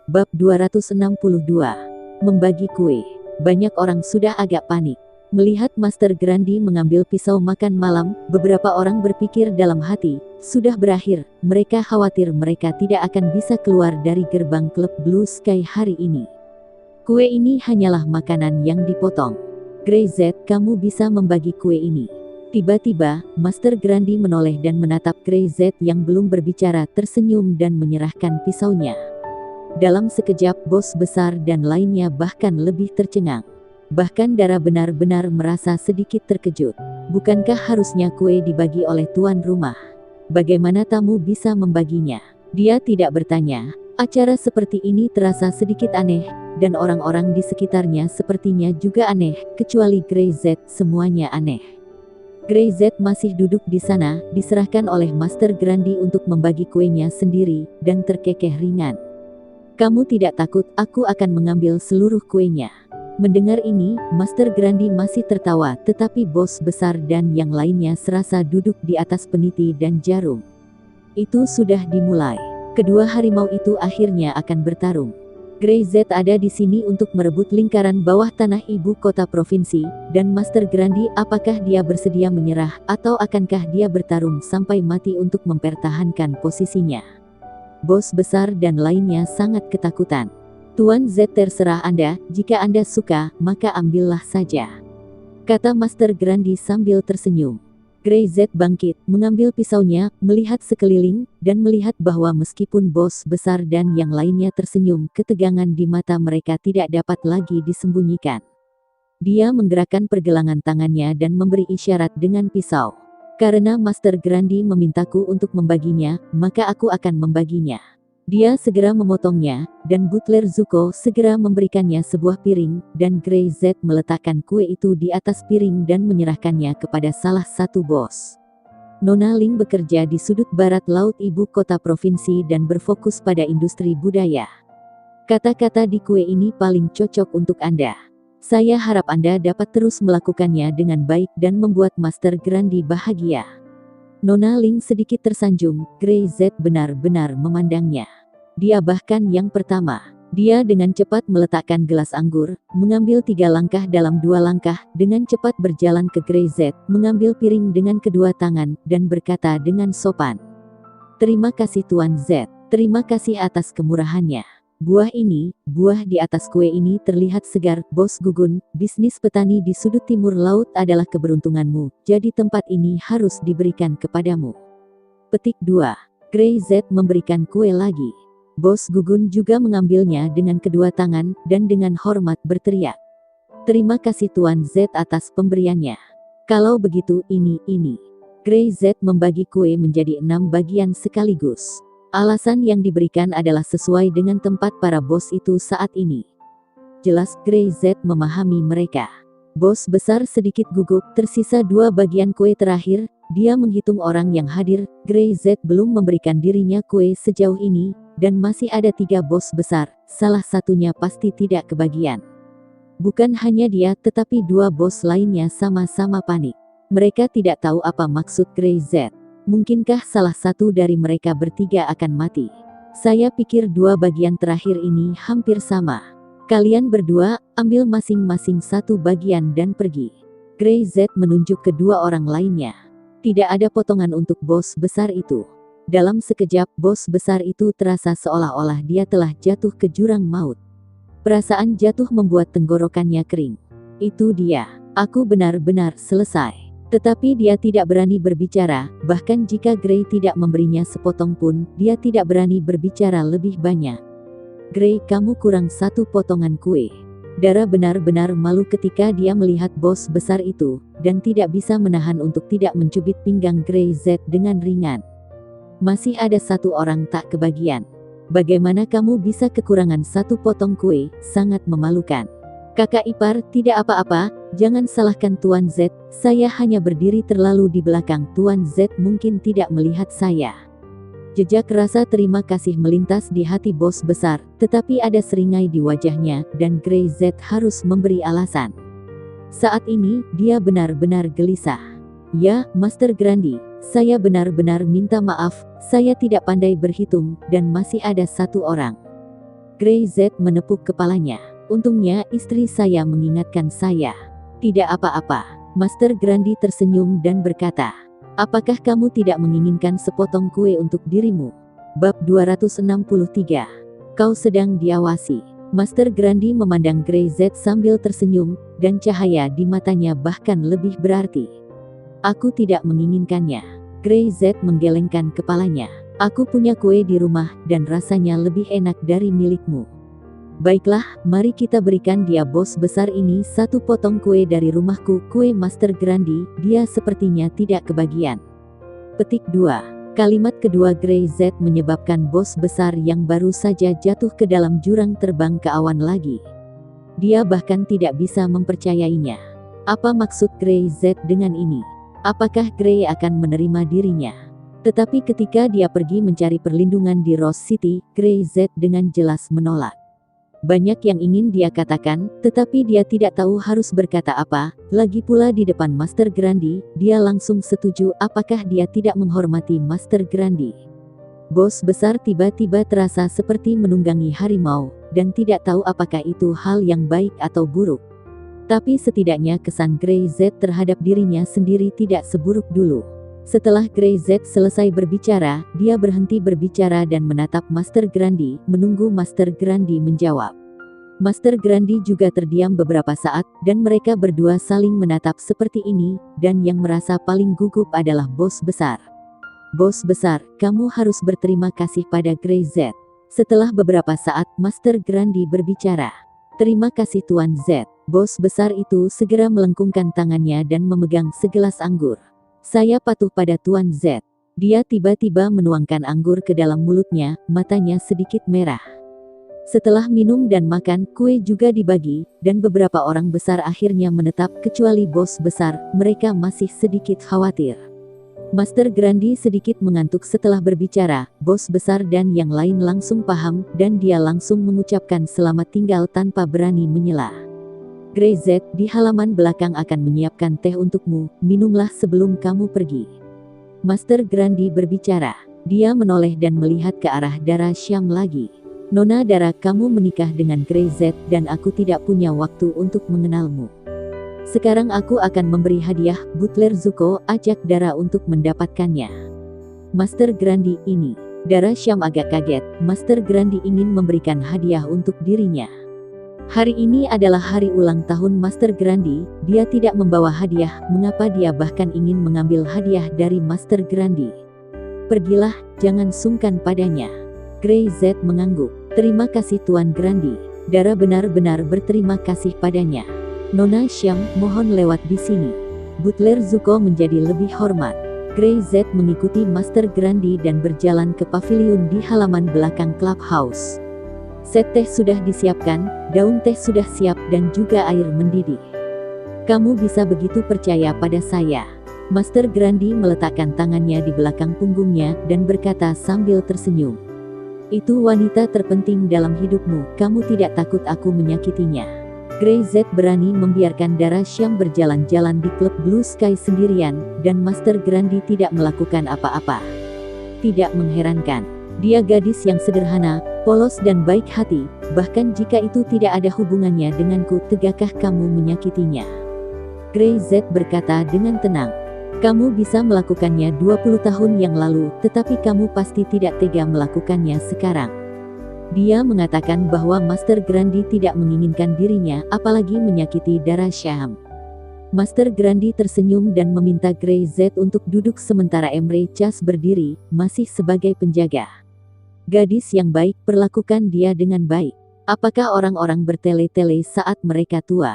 Bab 262. Membagi kue. Banyak orang sudah agak panik. Melihat Master Grandi mengambil pisau makan malam, beberapa orang berpikir dalam hati, sudah berakhir. Mereka khawatir mereka tidak akan bisa keluar dari gerbang klub Blue Sky hari ini. Kue ini hanyalah makanan yang dipotong. Grey Z, kamu bisa membagi kue ini. Tiba-tiba, Master Grandi menoleh dan menatap Grey Z yang belum berbicara, tersenyum dan menyerahkan pisaunya. Dalam sekejap, bos besar dan lainnya bahkan lebih tercengang. Bahkan Dara benar-benar merasa sedikit terkejut. Bukankah harusnya kue dibagi oleh tuan rumah? Bagaimana tamu bisa membaginya? Dia tidak bertanya. Acara seperti ini terasa sedikit aneh, dan orang-orang di sekitarnya sepertinya juga aneh, kecuali Grey Z, semuanya aneh. Grey Z masih duduk di sana, diserahkan oleh Master Grandi untuk membagi kuenya sendiri, dan terkekeh ringan. Kamu tidak takut aku akan mengambil seluruh kuenya? Mendengar ini, Master Grandi masih tertawa, tetapi bos besar dan yang lainnya serasa duduk di atas peniti dan jarum. Itu sudah dimulai. Kedua harimau itu akhirnya akan bertarung. Grey Z ada di sini untuk merebut lingkaran bawah tanah ibu kota provinsi, dan Master Grandi apakah dia bersedia menyerah, atau akankah dia bertarung sampai mati untuk mempertahankan posisinya? Bos besar dan lainnya sangat ketakutan. Tuan Z, terserah Anda, jika Anda suka, maka ambillah saja, kata Master Grandi sambil tersenyum. Grey Z bangkit, mengambil pisaunya, melihat sekeliling, dan melihat bahwa meskipun bos besar dan yang lainnya tersenyum, ketegangan di mata mereka tidak dapat lagi disembunyikan. Dia menggerakkan pergelangan tangannya dan memberi isyarat dengan pisau. Karena Master Grandi memintaku untuk membaginya, maka aku akan membaginya. Dia segera memotongnya, dan Butler Zuko segera memberikannya sebuah piring, dan Grey Z meletakkan kue itu di atas piring dan menyerahkannya kepada salah satu bos. Nona Ling bekerja di sudut barat laut ibu kota provinsi dan berfokus pada industri budaya. Kata-kata di kue ini paling cocok untuk Anda. Saya harap Anda dapat terus melakukannya dengan baik dan membuat Master Grandi bahagia. Nona Ling sedikit tersanjung. Grey Z benar-benar memandangnya. Dia bahkan yang pertama. Dia dengan cepat meletakkan gelas anggur, mengambil 3 langkah dalam 2 langkah, dengan cepat berjalan ke Grey Z, mengambil piring dengan kedua tangan, dan berkata dengan sopan. Terima kasih Tuan Z. Terima kasih atas kemurahannya. Buah di atas kue ini terlihat segar, Bos Gugun. Bisnis petani di sudut timur laut adalah keberuntunganmu, jadi tempat ini harus diberikan kepadamu. Petik 2. Grey Z memberikan kue lagi. Bos Gugun juga mengambilnya dengan kedua tangan, dan dengan hormat berteriak. Terima kasih Tuan Z atas pemberiannya. Kalau begitu ini. Grey Z membagi kue menjadi 6 bagian sekaligus. Alasan yang diberikan adalah sesuai dengan tempat para bos itu saat ini. Jelas Grey Z memahami mereka. Bos besar sedikit gugup, tersisa 2 bagian kue terakhir. Dia menghitung orang yang hadir. Grey Z belum memberikan dirinya kue sejauh ini, dan masih ada 3 bos besar, salah satunya pasti tidak kebagian. Bukan hanya dia, tetapi 2 bos lainnya sama-sama panik. Mereka tidak tahu apa maksud Grey Z. Mungkinkah salah satu dari mereka bertiga akan mati? Saya pikir 2 bagian terakhir ini hampir sama. Kalian berdua, ambil masing-masing 1 bagian dan pergi. Grey Z menunjuk kedua orang lainnya. Tidak ada potongan untuk bos besar itu. Dalam sekejap, bos besar itu terasa seolah-olah dia telah jatuh ke jurang maut. Perasaan jatuh membuat tenggorokannya kering. Itu dia. Aku benar-benar selesai. Tetapi dia tidak berani berbicara, bahkan jika Grey tidak memberinya sepotong pun, dia tidak berani berbicara lebih banyak. Grey, kamu kurang 1 potongan kue. Dara benar-benar malu ketika dia melihat bos besar itu, dan tidak bisa menahan untuk tidak mencubit pinggang Grey Z dengan ringan. Masih ada 1 orang tak kebagian. Bagaimana kamu bisa kekurangan 1 potong kue? Sangat memalukan. Kakak ipar, tidak apa-apa, jangan salahkan Tuan Z, saya hanya berdiri terlalu di belakang. Tuan Z mungkin tidak melihat saya. Jejak rasa terima kasih melintas di hati bos besar, tetapi ada seringai di wajahnya, dan Grey Z harus memberi alasan. Saat ini, dia benar-benar gelisah. Ya, Master Grandi, saya benar-benar minta maaf, saya tidak pandai berhitung, dan masih ada 1 orang. Grey Z menepuk kepalanya. Untungnya istri saya mengingatkan saya. Tidak apa-apa. Master Grandi tersenyum dan berkata, apakah kamu tidak menginginkan sepotong kue untuk dirimu? Bab 263. Kau sedang diawasi. Master Grandi memandang Grey Z sambil tersenyum, dan cahaya di matanya bahkan lebih berarti. Aku tidak menginginkannya. Grey Z menggelengkan kepalanya. Aku punya kue di rumah, dan rasanya lebih enak dari milikmu. Baiklah, mari kita berikan dia bos besar ini satu potong kue dari rumahku. Kue Master Grandi, dia sepertinya tidak kebagian. Petik 2. Kalimat kedua Grey Z menyebabkan bos besar yang baru saja jatuh ke dalam jurang terbang ke awan lagi. Dia bahkan tidak bisa mempercayainya. Apa maksud Grey Z dengan ini? Apakah Grey akan menerima dirinya? Tetapi ketika dia pergi mencari perlindungan di Rose City, Grey Z dengan jelas menolak. Banyak yang ingin dia katakan, tetapi dia tidak tahu harus berkata apa. Lagi pula di depan Master Grandi, dia langsung setuju. Apakah dia tidak menghormati Master Grandi? Bos besar tiba-tiba terasa seperti menunggangi harimau, dan tidak tahu apakah itu hal yang baik atau buruk. Tapi setidaknya kesan Grey Z terhadap dirinya sendiri tidak seburuk dulu. Setelah Grey Z selesai berbicara, dia berhenti berbicara dan menatap Master Grandi, menunggu Master Grandi menjawab. Master Grandi juga terdiam beberapa saat, dan mereka berdua saling menatap seperti ini, dan yang merasa paling gugup adalah bos besar. Bos besar, kamu harus berterima kasih pada Grey Z. Setelah beberapa saat, Master Grandi berbicara. Terima kasih Tuan Z. Bos besar itu segera melengkungkan tangannya dan memegang segelas anggur. Saya patuh pada Tuan Z. Dia tiba-tiba menuangkan anggur ke dalam mulutnya, matanya sedikit merah. Setelah minum dan makan, kue juga dibagi, dan beberapa orang besar akhirnya menetap kecuali bos besar, mereka masih sedikit khawatir. Master Grandi sedikit mengantuk setelah berbicara, bos besar dan yang lain langsung paham, dan dia langsung mengucapkan selamat tinggal tanpa berani menyela. Grey Z, di halaman belakang akan menyiapkan teh untukmu, minumlah sebelum kamu pergi. Master Grandi berbicara. Dia menoleh dan melihat ke arah Dara Syam lagi. Nona Dara, kamu menikah dengan Grey Z, dan aku tidak punya waktu untuk mengenalmu. Sekarang aku akan memberi hadiah. Butler Zuko, ajak Dara untuk mendapatkannya. Master Grandi ini. Dara Syam agak kaget, Master Grandi ingin memberikan hadiah untuk dirinya. Hari ini adalah hari ulang tahun Master Grandi, dia tidak membawa hadiah, mengapa dia bahkan ingin mengambil hadiah dari Master Grandi? Pergilah, jangan sungkan padanya. Grey Z mengangguk. Terima kasih Tuan Grandi. Dara benar-benar berterima kasih padanya. Nona Syam, mohon lewat di sini. Butler Zuko menjadi lebih hormat. Grey Z mengikuti Master Grandi dan berjalan ke pavilion di halaman belakang clubhouse. Set teh sudah disiapkan, daun teh sudah siap, dan juga air mendidih. Kamu bisa begitu percaya pada saya. Master Grandi meletakkan tangannya di belakang punggungnya, dan berkata sambil tersenyum. Itu wanita terpenting dalam hidupmu, kamu tidak takut aku menyakitinya. Grey Z berani membiarkan Dara Syam berjalan-jalan di klub Blue Sky sendirian, dan Master Grandi tidak melakukan apa-apa. Tidak mengherankan. Dia gadis yang sederhana, polos dan baik hati, bahkan jika itu tidak ada hubungannya denganku, tegakkah kamu menyakitinya? Grey Z berkata dengan tenang. Kamu bisa melakukannya 20 tahun yang lalu, tetapi kamu pasti tidak tega melakukannya sekarang. Dia mengatakan bahwa Master Grandi tidak menginginkan dirinya, apalagi menyakiti Dara Syam. Master Grandi tersenyum dan meminta Grey Z untuk duduk sementara Emre Chas berdiri, masih sebagai penjaga. Gadis yang baik, perlakukan dia dengan baik. Apakah orang-orang bertele-tele saat mereka tua?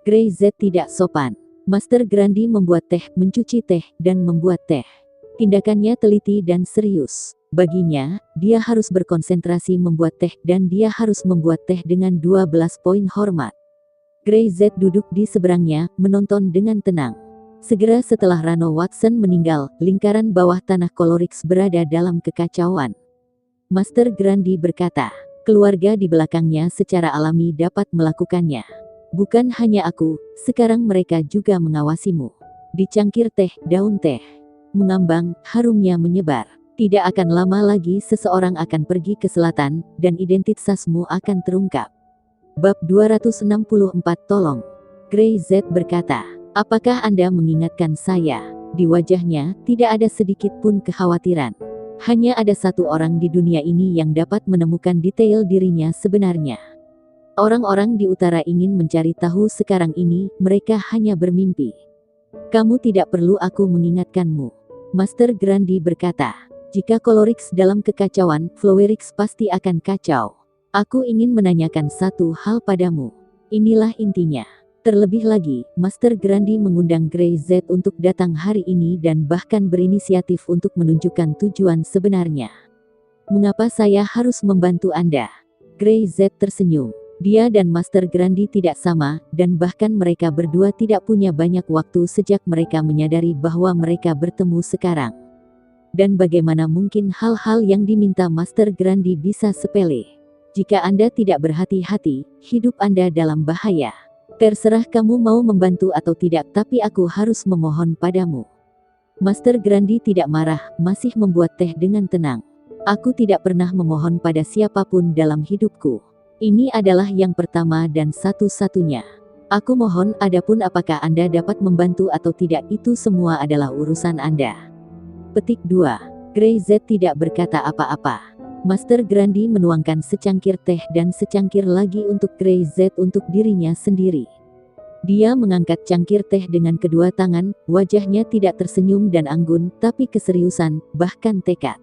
Grey Z tidak sopan. Master Grandi membuat teh, mencuci teh, dan membuat teh. Tindakannya teliti dan serius. Baginya, dia harus berkonsentrasi membuat teh, dan dia harus membuat teh dengan 12 poin hormat. Grey Z duduk di seberangnya, menonton dengan tenang. Segera setelah Rano Watson meninggal, lingkaran bawah tanah Colorix berada dalam kekacauan. Master Grandi berkata, keluarga di belakangnya secara alami dapat melakukannya. Bukan hanya aku, sekarang mereka juga mengawasimu. Dicangkir teh, daun teh mengambang, harumnya menyebar. Tidak akan lama lagi seseorang akan pergi ke selatan, dan identitasmu akan terungkap. Bab 264 Tolong. Grey Z berkata, apakah Anda mengingatkan saya? Di wajahnya, tidak ada sedikit pun kekhawatiran. Hanya ada satu orang di dunia ini yang dapat menemukan detail dirinya sebenarnya. Orang-orang di utara ingin mencari tahu sekarang ini, mereka hanya bermimpi. Kamu tidak perlu aku mengingatkanmu. Master Grandi berkata, jika Colorix dalam kekacauan, Flowerix pasti akan kacau. Aku ingin menanyakan satu hal padamu. Inilah intinya. Terlebih lagi, Master Grandi mengundang Grey Z untuk datang hari ini dan bahkan berinisiatif untuk menunjukkan tujuan sebenarnya. Mengapa saya harus membantu Anda? Grey Z tersenyum. Dia dan Master Grandi tidak sama, dan bahkan mereka berdua tidak punya banyak waktu sejak mereka menyadari bahwa mereka bertemu sekarang. Dan bagaimana mungkin hal-hal yang diminta Master Grandi bisa sepele? Jika Anda tidak berhati-hati, hidup Anda dalam bahaya. Terserah kamu mau membantu atau tidak, tapi aku harus memohon padamu. Master Grandi tidak marah, masih membuat teh dengan tenang. Aku tidak pernah memohon pada siapapun dalam hidupku. Ini adalah yang pertama dan satu-satunya. Aku mohon, adapun apakah Anda dapat membantu atau tidak, itu semua adalah urusan Anda. Petik 2. Grey Z tidak berkata apa-apa. Master Grandi menuangkan secangkir teh dan secangkir lagi untuk Grey Z untuk dirinya sendiri. Dia mengangkat cangkir teh dengan kedua tangan, wajahnya tidak tersenyum dan anggun, tapi keseriusan, bahkan tekad.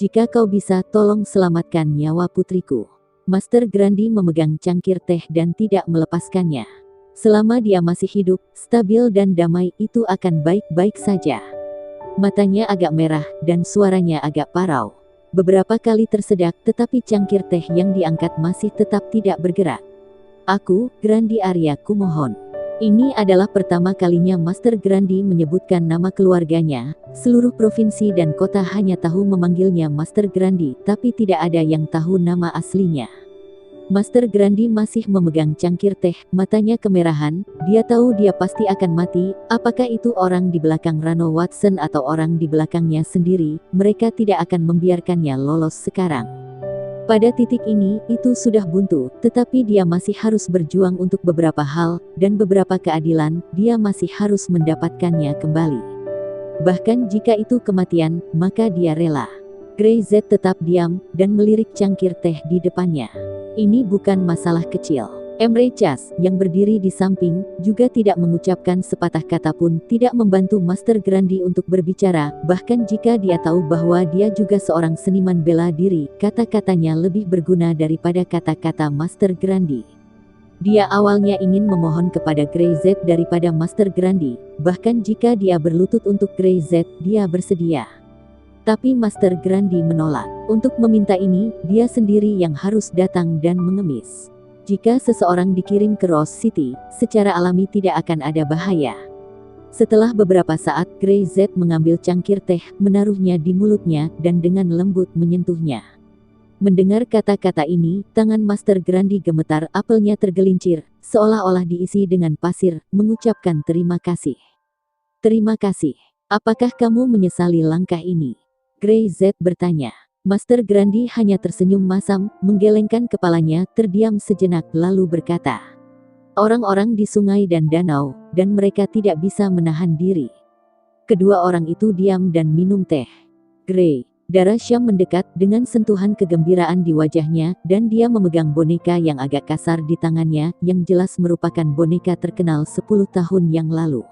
Jika kau bisa, tolong selamatkan nyawa putriku. Master Grandi memegang cangkir teh dan tidak melepaskannya. Selama dia masih hidup, stabil dan damai, itu akan baik-baik saja. Matanya agak merah, dan suaranya agak parau. Beberapa kali tersedak, tetapi cangkir teh yang diangkat masih tetap tidak bergerak. Aku, Grandi Arya, kumohon. Ini adalah pertama kalinya Master Grandi menyebutkan nama keluarganya. Seluruh provinsi dan kota hanya tahu memanggilnya Master Grandi, tapi tidak ada yang tahu nama aslinya. Master Grandi masih memegang cangkir teh, matanya kemerahan. Dia tahu dia pasti akan mati. Apakah itu orang di belakang Rano Watson atau orang di belakangnya sendiri, mereka tidak akan membiarkannya lolos sekarang. Pada titik ini, itu sudah buntu, tetapi dia masih harus berjuang untuk beberapa hal, dan beberapa keadilan, dia masih harus mendapatkannya kembali. Bahkan jika itu kematian, maka dia rela. Grey Z tetap diam, dan melirik cangkir teh di depannya. Ini bukan masalah kecil. Emre Chas, yang berdiri di samping, juga tidak mengucapkan sepatah kata pun, tidak membantu Master Grandi untuk berbicara, bahkan jika dia tahu bahwa dia juga seorang seniman bela diri, kata-katanya lebih berguna daripada kata-kata Master Grandi. Dia awalnya ingin memohon kepada Grey Z daripada Master Grandi, bahkan jika dia berlutut untuk Grey Z, dia bersedia. Tapi Master Grandi menolak. Untuk meminta ini, dia sendiri yang harus datang dan mengemis. Jika seseorang dikirim ke Rose City, secara alami tidak akan ada bahaya. Setelah beberapa saat, Grey Z mengambil cangkir teh, menaruhnya di mulutnya, dan dengan lembut menyentuhnya. Mendengar kata-kata ini, tangan Master Grandi gemetar, apelnya tergelincir, seolah-olah diisi dengan pasir, mengucapkan terima kasih. Terima kasih. Apakah kamu menyesali langkah ini? Grey Z bertanya. Master Grandi hanya tersenyum masam, menggelengkan kepalanya, terdiam sejenak, lalu berkata, orang-orang di sungai dan danau, dan mereka tidak bisa menahan diri. Kedua orang itu diam dan minum teh. Grey, darah Syam mendekat dengan sentuhan kegembiraan di wajahnya, dan dia memegang boneka yang agak kasar di tangannya, yang jelas merupakan boneka terkenal 10 tahun yang lalu.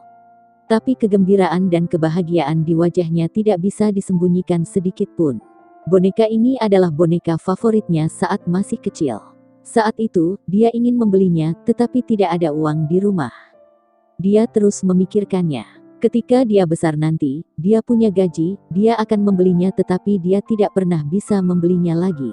Tapi kegembiraan dan kebahagiaan di wajahnya tidak bisa disembunyikan sedikit pun. Boneka ini adalah boneka favoritnya saat masih kecil. Saat itu, dia ingin membelinya, tetapi tidak ada uang di rumah. Dia terus memikirkannya. Ketika dia besar nanti, dia punya gaji, dia akan membelinya, tetapi dia tidak pernah bisa membelinya lagi.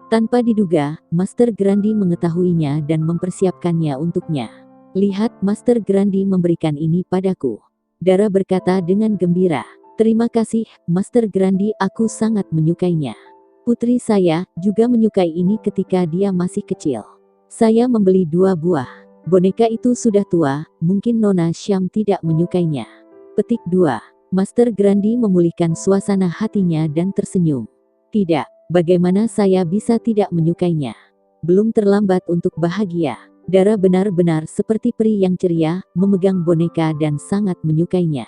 Tanpa diduga, Master Grandi mengetahuinya dan mempersiapkannya untuknya. Lihat, Master Grandi memberikan ini padaku. Dara berkata dengan gembira. Terima kasih, Master Grandi, aku sangat menyukainya. Putri saya juga menyukai ini ketika dia masih kecil. Saya membeli 2 buah. Boneka itu sudah tua, mungkin Nona Syam tidak menyukainya. Petik 2. Master Grandi memulihkan suasana hatinya dan tersenyum. Tidak, bagaimana saya bisa tidak menyukainya? Belum terlambat untuk bahagia. Dara benar-benar seperti peri yang ceria, memegang boneka dan sangat menyukainya.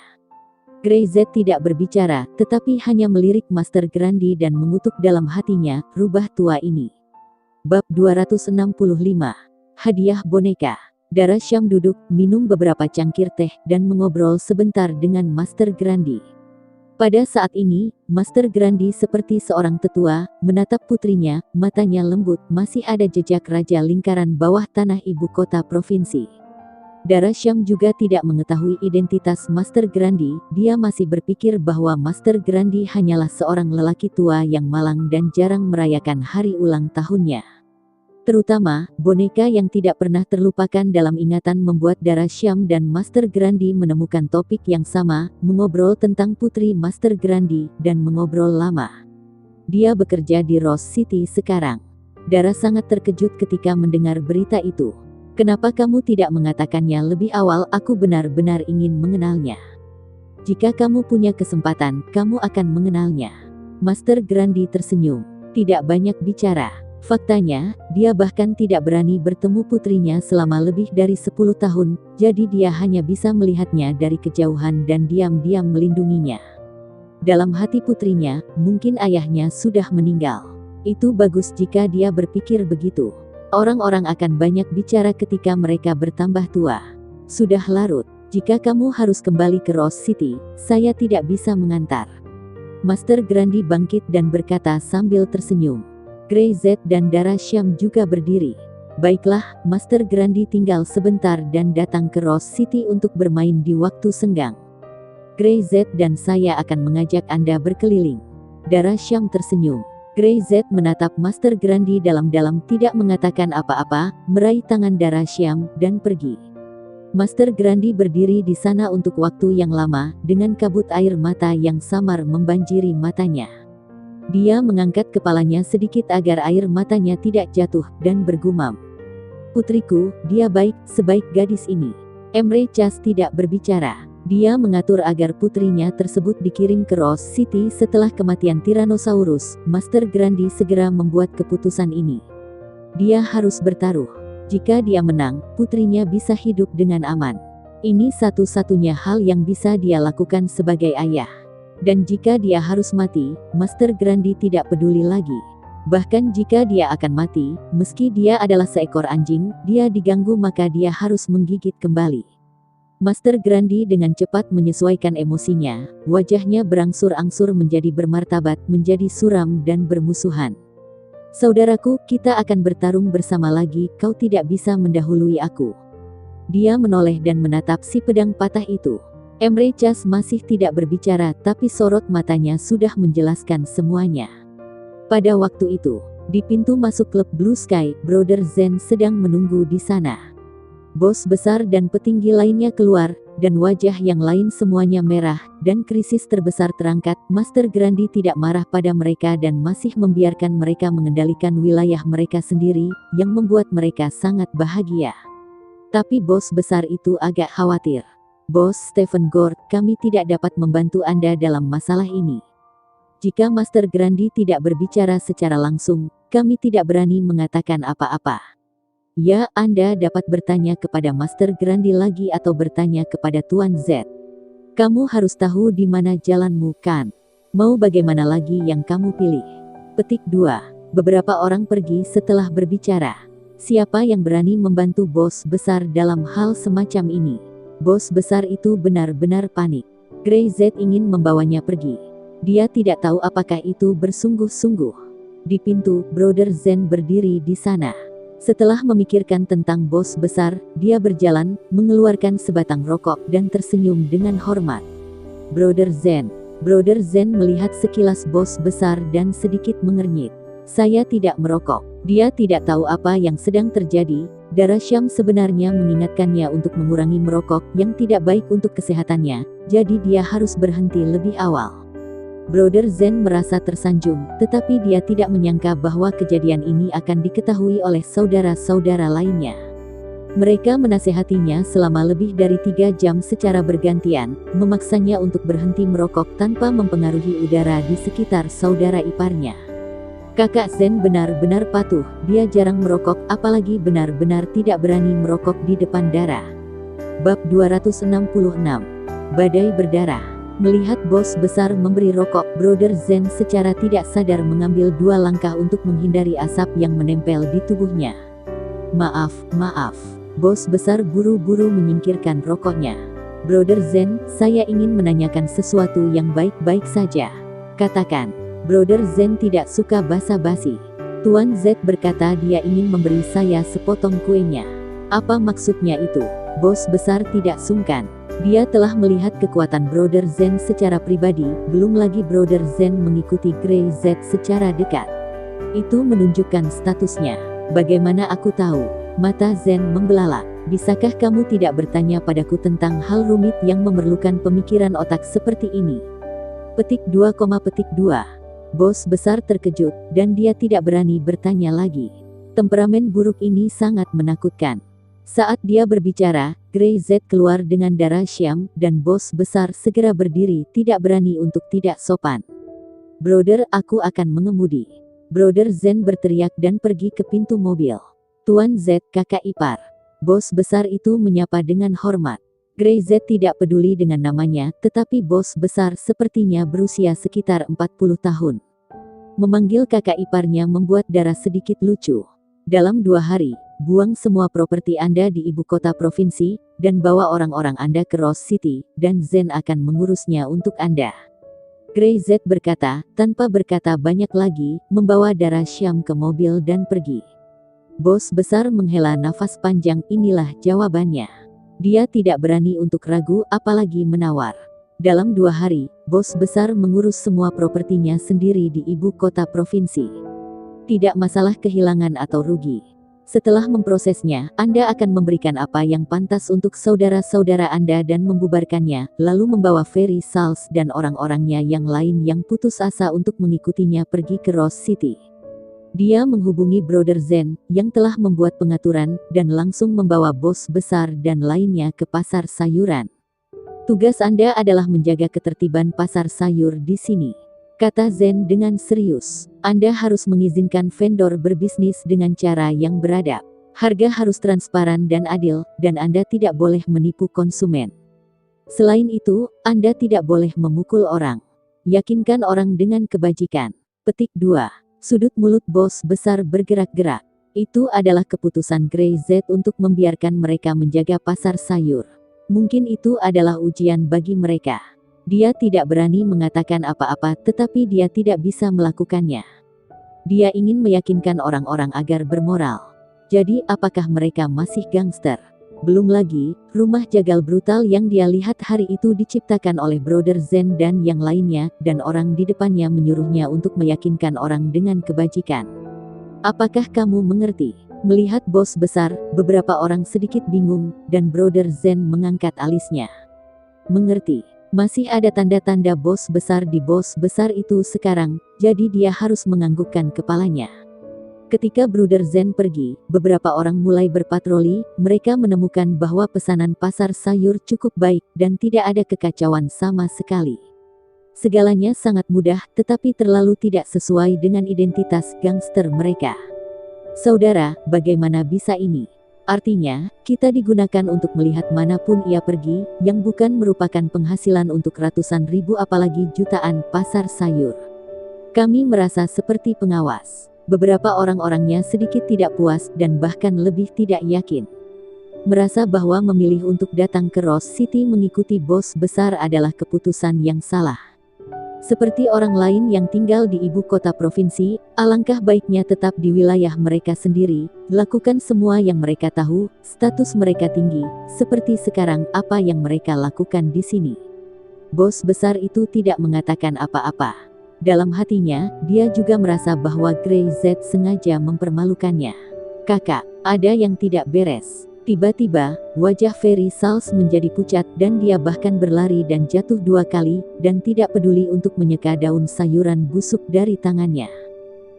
Grey-Z tidak berbicara, tetapi hanya melirik Master Grandi dan mengutuk dalam hatinya, rubah tua ini. Bab 265. Hadiah boneka. Dara Syam duduk, minum beberapa cangkir teh, dan mengobrol sebentar dengan Master Grandi. Pada saat ini, Master Grandi seperti seorang tetua, menatap putrinya, matanya lembut, masih ada jejak raja lingkaran bawah tanah ibu kota provinsi. Dara Syam juga tidak mengetahui identitas Master Grandi, dia masih berpikir bahwa Master Grandi hanyalah seorang lelaki tua yang malang dan jarang merayakan hari ulang tahunnya. Terutama, boneka yang tidak pernah terlupakan dalam ingatan membuat Dara Syam dan Master Grandi menemukan topik yang sama, mengobrol tentang putri Master Grandi, dan mengobrol lama. Dia bekerja di Rose City sekarang. Dara sangat terkejut ketika mendengar berita itu. Kenapa kamu tidak mengatakannya lebih awal? Aku benar-benar ingin mengenalnya. Jika kamu punya kesempatan, kamu akan mengenalnya. Master Grandi tersenyum. Tidak banyak bicara. Faktanya, dia bahkan tidak berani bertemu putrinya selama lebih dari 10 tahun, jadi dia hanya bisa melihatnya dari kejauhan dan diam-diam melindunginya. Dalam hati putrinya, mungkin ayahnya sudah meninggal. Itu bagus jika dia berpikir begitu. Orang-orang akan banyak bicara ketika mereka bertambah tua. Sudah larut. Jika kamu harus kembali ke Rose City, saya tidak bisa mengantar. Master Grandi bangkit dan berkata sambil tersenyum. Grey-Z dan Dara Syam juga berdiri. Baiklah, Master Grandi tinggal sebentar dan datang ke Rose City untuk bermain di waktu senggang. Grey-Z dan saya akan mengajak Anda berkeliling. Dara Syam tersenyum. Grey-Z menatap Master Grandi dalam-dalam, tidak mengatakan apa-apa, meraih tangan Dara Syam, dan pergi. Master Grandi berdiri di sana untuk waktu yang lama, dengan kabut air mata yang samar membanjiri matanya. Dia mengangkat kepalanya sedikit agar air matanya tidak jatuh, dan bergumam. Putriku, dia baik, sebaik gadis ini. Emre Cas tidak berbicara. Dia mengatur agar putrinya tersebut dikirim ke Rose City setelah kematian Tyrannosaurus. Master Grandi segera membuat keputusan ini. Dia harus bertaruh. Jika dia menang, putrinya bisa hidup dengan aman. Ini satu-satunya hal yang bisa dia lakukan sebagai ayah. Dan jika dia harus mati, Master Grandi tidak peduli lagi. Bahkan jika dia akan mati, meski dia adalah seekor anjing, dia diganggu maka dia harus menggigit kembali. Master Grandi dengan cepat menyesuaikan emosinya, wajahnya berangsur-angsur menjadi bermartabat, menjadi suram dan bermusuhan. Saudaraku, kita akan bertarung bersama lagi, kau tidak bisa mendahului aku. Dia menoleh dan menatap si pedang patah itu. Emre Cas masih tidak berbicara, tapi sorot matanya sudah menjelaskan semuanya. Pada waktu itu, di pintu masuk klub Blue Sky, Brother Zen sedang menunggu di sana. Bos besar dan petinggi lainnya keluar, dan wajah yang lain semuanya merah, dan krisis terbesar terangkat. Master Grandi tidak marah pada mereka dan masih membiarkan mereka mengendalikan wilayah mereka sendiri, yang membuat mereka sangat bahagia. Tapi bos besar itu agak khawatir. Bos Stephen Gord, kami tidak dapat membantu Anda dalam masalah ini. Jika Master Grandi tidak berbicara secara langsung, kami tidak berani mengatakan apa-apa. Ya, Anda dapat bertanya kepada Master Grandi lagi atau bertanya kepada Tuan Z. Kamu harus tahu di mana jalanmu, kan? Mau bagaimana lagi yang kamu pilih? Petik 2. Beberapa orang pergi setelah berbicara. Siapa yang berani membantu bos besar dalam hal semacam ini? Bos besar itu benar-benar panik. Grey-Z ingin membawanya pergi. Dia tidak tahu apakah itu bersungguh-sungguh. Di pintu, Brother Zen berdiri di sana. Setelah memikirkan tentang bos besar, dia berjalan, mengeluarkan sebatang rokok dan tersenyum dengan hormat. Brother Zen melihat sekilas bos besar dan sedikit mengernyit. Saya tidak merokok. Dia tidak tahu apa yang sedang terjadi. Dara Syam sebenarnya mengingatkannya untuk mengurangi merokok yang tidak baik untuk kesehatannya, jadi dia harus berhenti lebih awal. Brother Zen merasa tersanjung, tetapi dia tidak menyangka bahwa kejadian ini akan diketahui oleh saudara-saudara lainnya. Mereka menasehatinya selama lebih dari 3 jam secara bergantian, memaksanya untuk berhenti merokok tanpa mempengaruhi udara di sekitar saudara iparnya. Kakak Zen benar-benar patuh, dia jarang merokok, apalagi benar-benar tidak berani merokok di depan Dara. Bab 266. Badai berdarah. Melihat bos besar memberi rokok, Brother Zen secara tidak sadar mengambil 2 langkah untuk menghindari asap yang menempel di tubuhnya. Maaf. Bos besar buru-buru menyingkirkan rokoknya. Brother Zen, saya ingin menanyakan sesuatu yang baik-baik saja. Katakan. Brother Zen tidak suka basa-basi. Tuan Z berkata dia ingin memberi saya sepotong kuenya. Apa maksudnya itu? Bos besar tidak sungkan. Dia telah melihat kekuatan Brother Zen secara pribadi, belum lagi Brother Zen mengikuti Grey Z secara dekat. Itu menunjukkan statusnya. Bagaimana aku tahu? Mata Zen membelalak. Bisakah kamu tidak bertanya padaku tentang hal rumit yang memerlukan pemikiran otak seperti ini? Petik 2, Bos besar terkejut, dan dia tidak berani bertanya lagi. Temperamen buruk ini sangat menakutkan. Saat dia berbicara, Grey Z keluar dengan darah Syam, dan bos besar segera berdiri, tidak berani untuk tidak sopan. Brother, aku akan mengemudi. Brother Zen berteriak dan pergi ke pintu mobil. Tuan Z, kakak ipar. Bos besar itu menyapa dengan hormat. Grey Z tidak peduli dengan namanya, tetapi bos besar sepertinya berusia sekitar 40 tahun. Memanggil kakak iparnya membuat Dara sedikit lucu. Dalam 2 hari, buang semua properti Anda di ibu kota provinsi, dan bawa orang-orang Anda ke Rose City, dan Zen akan mengurusnya untuk Anda. Grey Z berkata, tanpa berkata banyak lagi, membawa Dara Syam ke mobil dan pergi. Bos besar menghela nafas panjang, inilah jawabannya. Dia tidak berani untuk ragu, apalagi menawar. Dalam 2 hari, bos besar mengurus semua propertinya sendiri di ibu kota provinsi. Tidak masalah kehilangan atau rugi. Setelah memprosesnya, Anda akan memberikan apa yang pantas untuk saudara-saudara Anda dan membubarkannya, lalu membawa Ferry Sals dan orang-orangnya yang lain yang putus asa untuk mengikutinya pergi ke Rose City. Dia menghubungi Brother Zen, yang telah membuat pengaturan, dan langsung membawa bos besar dan lainnya ke pasar sayuran. Tugas Anda adalah menjaga ketertiban pasar sayur di sini, kata Zen dengan serius. Anda harus mengizinkan vendor berbisnis dengan cara yang beradab. Harga harus transparan dan adil, dan Anda tidak boleh menipu konsumen. Selain itu, Anda tidak boleh memukul orang. Yakinkan orang dengan kebajikan. Petik 2. Sudut mulut bos besar bergerak-gerak. Itu adalah keputusan Grey Z untuk membiarkan mereka menjaga pasar sayur. Mungkin itu adalah ujian bagi mereka. Dia tidak berani mengatakan apa-apa, tetapi dia tidak bisa melakukannya. Dia ingin meyakinkan orang-orang agar bermoral. Jadi, apakah mereka masih gangster? Belum lagi, rumah jagal brutal yang dia lihat hari itu diciptakan oleh Brother Zen dan yang lainnya, dan orang di depannya menyuruhnya untuk meyakinkan orang dengan kebajikan. Apakah kamu mengerti? Melihat bos besar, beberapa orang sedikit bingung, dan Brother Zen mengangkat alisnya. Mengerti. Masih ada tanda-tanda bos besar di bos besar itu sekarang, jadi dia harus menganggukkan kepalanya. Ketika Brother Zen pergi, beberapa orang mulai berpatroli, mereka menemukan bahwa pesanan pasar sayur cukup baik, dan tidak ada kekacauan sama sekali. Segalanya sangat mudah, tetapi terlalu tidak sesuai dengan identitas gangster mereka. Saudara, bagaimana bisa ini? Artinya, kita digunakan untuk melihat manapun ia pergi, yang bukan merupakan penghasilan untuk ratusan ribu apalagi jutaan pasar sayur. Kami merasa seperti pengawas. Beberapa orang-orangnya sedikit tidak puas dan bahkan lebih tidak yakin. Merasa bahwa memilih untuk datang ke Rose City mengikuti bos besar adalah keputusan yang salah. Seperti orang lain yang tinggal di ibu kota provinsi, alangkah baiknya tetap di wilayah mereka sendiri, lakukan semua yang mereka tahu, status mereka tinggi, seperti sekarang apa yang mereka lakukan di sini. Bos besar itu tidak mengatakan apa-apa. Dalam hatinya, dia juga merasa bahwa Grey Z sengaja mempermalukannya. Kakak, ada yang tidak beres. Tiba-tiba, wajah Ferry Sals menjadi pucat dan dia bahkan berlari dan jatuh 2 kali, dan tidak peduli untuk menyeka daun sayuran busuk dari tangannya.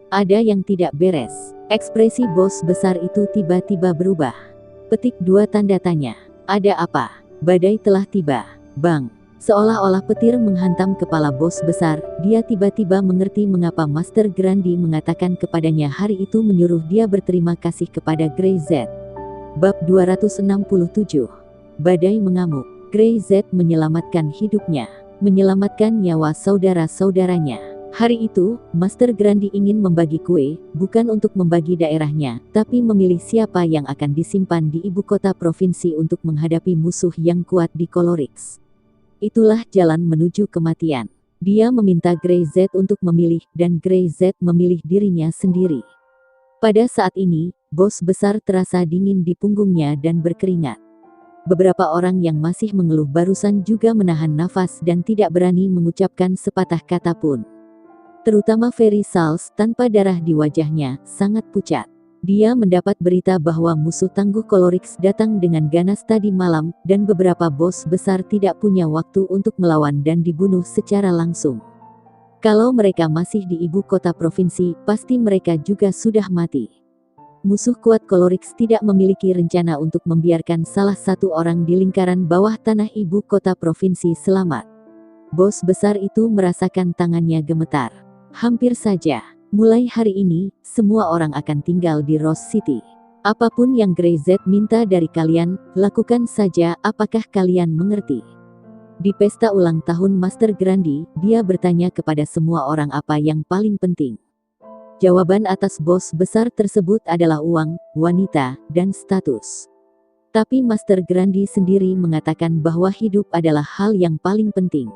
Ada yang tidak beres. Ekspresi bos besar itu tiba-tiba berubah. Petik 2 tanda tanya. Ada apa? Badai telah tiba. Bang. Seolah-olah petir menghantam kepala bos besar, dia tiba-tiba mengerti mengapa Master Grandi mengatakan kepadanya hari itu menyuruh dia berterima kasih kepada Grey Z. Bab 267. Badai mengamuk. Grey Z menyelamatkan hidupnya, menyelamatkan nyawa saudara-saudaranya. Hari itu, Master Grandi ingin membagi kue, bukan untuk membagi daerahnya, tapi memilih siapa yang akan disimpan di ibu kota provinsi untuk menghadapi musuh yang kuat di Colorix. Itulah jalan menuju kematian. Dia meminta Grey Z untuk memilih, dan Grey Z memilih dirinya sendiri. Pada saat ini, bos besar terasa dingin di punggungnya dan berkeringat. Beberapa orang yang masih mengeluh barusan juga menahan nafas dan tidak berani mengucapkan sepatah kata pun. Terutama Ferry Sals, tanpa darah di wajahnya, sangat pucat. Dia mendapat berita bahwa musuh tangguh Colorix datang dengan ganas tadi malam, dan beberapa bos besar tidak punya waktu untuk melawan dan dibunuh secara langsung. Kalau mereka masih di ibu kota provinsi, pasti mereka juga sudah mati. Musuh kuat Colorix tidak memiliki rencana untuk membiarkan salah satu orang di lingkaran bawah tanah ibu kota provinsi selamat. Bos besar itu merasakan tangannya gemetar. Hampir saja. Mulai hari ini, semua orang akan tinggal di Rose City. Apapun yang Grey Z minta dari kalian, lakukan saja, apakah kalian mengerti? Di pesta ulang tahun Master Grandi, dia bertanya kepada semua orang apa yang paling penting. Jawaban atas bos besar tersebut adalah uang, wanita, dan status. Tapi Master Grandi sendiri mengatakan bahwa hidup adalah hal yang paling penting.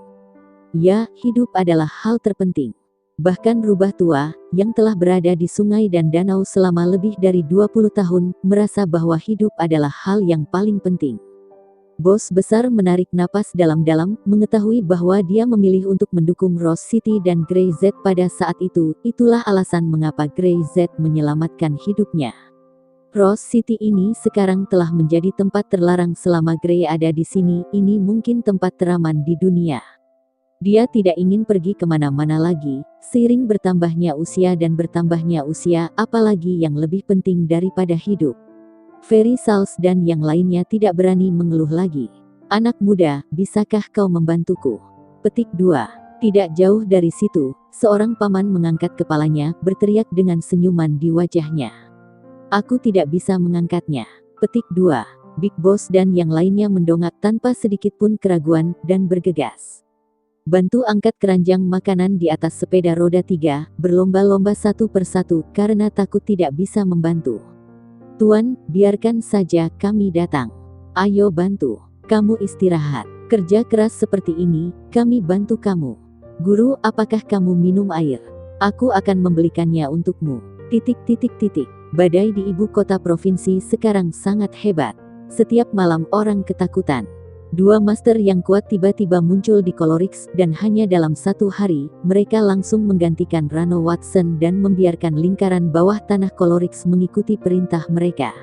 Ya, hidup adalah hal terpenting. Bahkan rubah tua, yang telah berada di sungai dan danau selama lebih dari 20 tahun, merasa bahwa hidup adalah hal yang paling penting. Bos besar menarik napas dalam-dalam, mengetahui bahwa dia memilih untuk mendukung Rose City dan Grey Z pada saat itu, itulah alasan mengapa Grey Z menyelamatkan hidupnya. Rose City ini sekarang telah menjadi tempat terlarang selama Grey ada di sini, ini mungkin tempat teraman di dunia. Dia tidak ingin pergi kemana-mana lagi, seiring bertambahnya usia dan bertambahnya usia, apalagi yang lebih penting daripada hidup. Ferry Sals dan yang lainnya tidak berani mengeluh lagi. Anak muda, bisakah kau membantuku? Petik 2. Tidak jauh dari situ, seorang paman mengangkat kepalanya, berteriak dengan senyuman di wajahnya. Aku tidak bisa mengangkatnya. Petik 2. Big Boss dan yang lainnya mendongak tanpa sedikit pun keraguan, dan bergegas. Bantu angkat keranjang makanan di atas sepeda roda 3, berlomba-lomba satu persatu, karena takut tidak bisa membantu. Tuan, biarkan saja kami datang. Ayo bantu. Kamu istirahat. Kerja keras seperti ini, kami bantu kamu. Guru, apakah kamu minum air? Aku akan membelikannya untukmu. Badai di ibu kota provinsi sekarang sangat hebat. Setiap malam orang ketakutan. Dua master yang kuat tiba-tiba muncul di Colorix, dan hanya dalam satu hari, mereka langsung menggantikan Rano Watson dan membiarkan lingkaran bawah tanah Colorix mengikuti perintah mereka.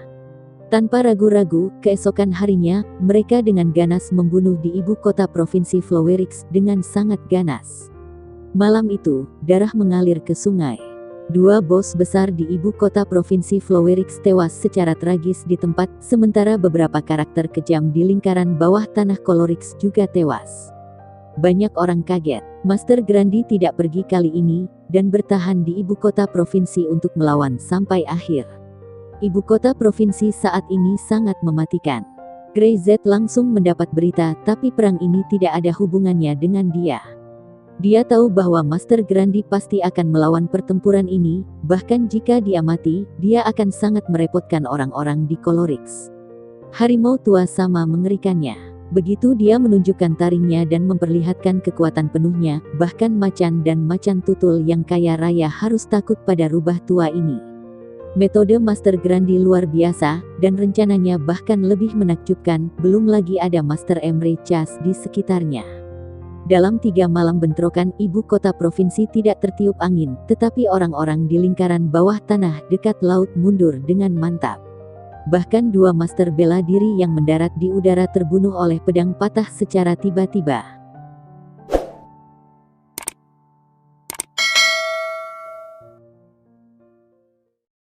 Tanpa ragu-ragu, keesokan harinya, mereka dengan ganas membunuh di ibu kota provinsi Flowerix dengan sangat ganas. Malam itu, darah mengalir ke sungai. Dua bos besar di ibu kota provinsi Flowerix tewas secara tragis di tempat, sementara beberapa karakter kejam di lingkaran bawah tanah Colorix juga tewas. Banyak orang kaget. Master Grandi tidak pergi kali ini, dan bertahan di ibu kota provinsi untuk melawan sampai akhir. Ibu kota provinsi saat ini sangat mematikan. Grey Z langsung mendapat berita, tapi perang ini tidak ada hubungannya dengan dia. Dia tahu bahwa Master Grandi pasti akan melawan pertempuran ini, bahkan jika dia mati, dia akan sangat merepotkan orang-orang di Colorix. Harimau tua sama mengerikannya. Begitu dia menunjukkan taringnya dan memperlihatkan kekuatan penuhnya, bahkan macan dan macan tutul yang kaya raya harus takut pada rubah tua ini. Metode Master Grandi luar biasa, dan rencananya bahkan lebih menakjubkan, belum lagi ada Master Emre Chas di sekitarnya. Dalam 3 malam bentrokan, ibu kota provinsi tidak tertiup angin, tetapi orang-orang di lingkaran bawah tanah dekat laut mundur dengan mantap. Bahkan 2 master bela diri yang mendarat di udara terbunuh oleh pedang patah secara tiba-tiba.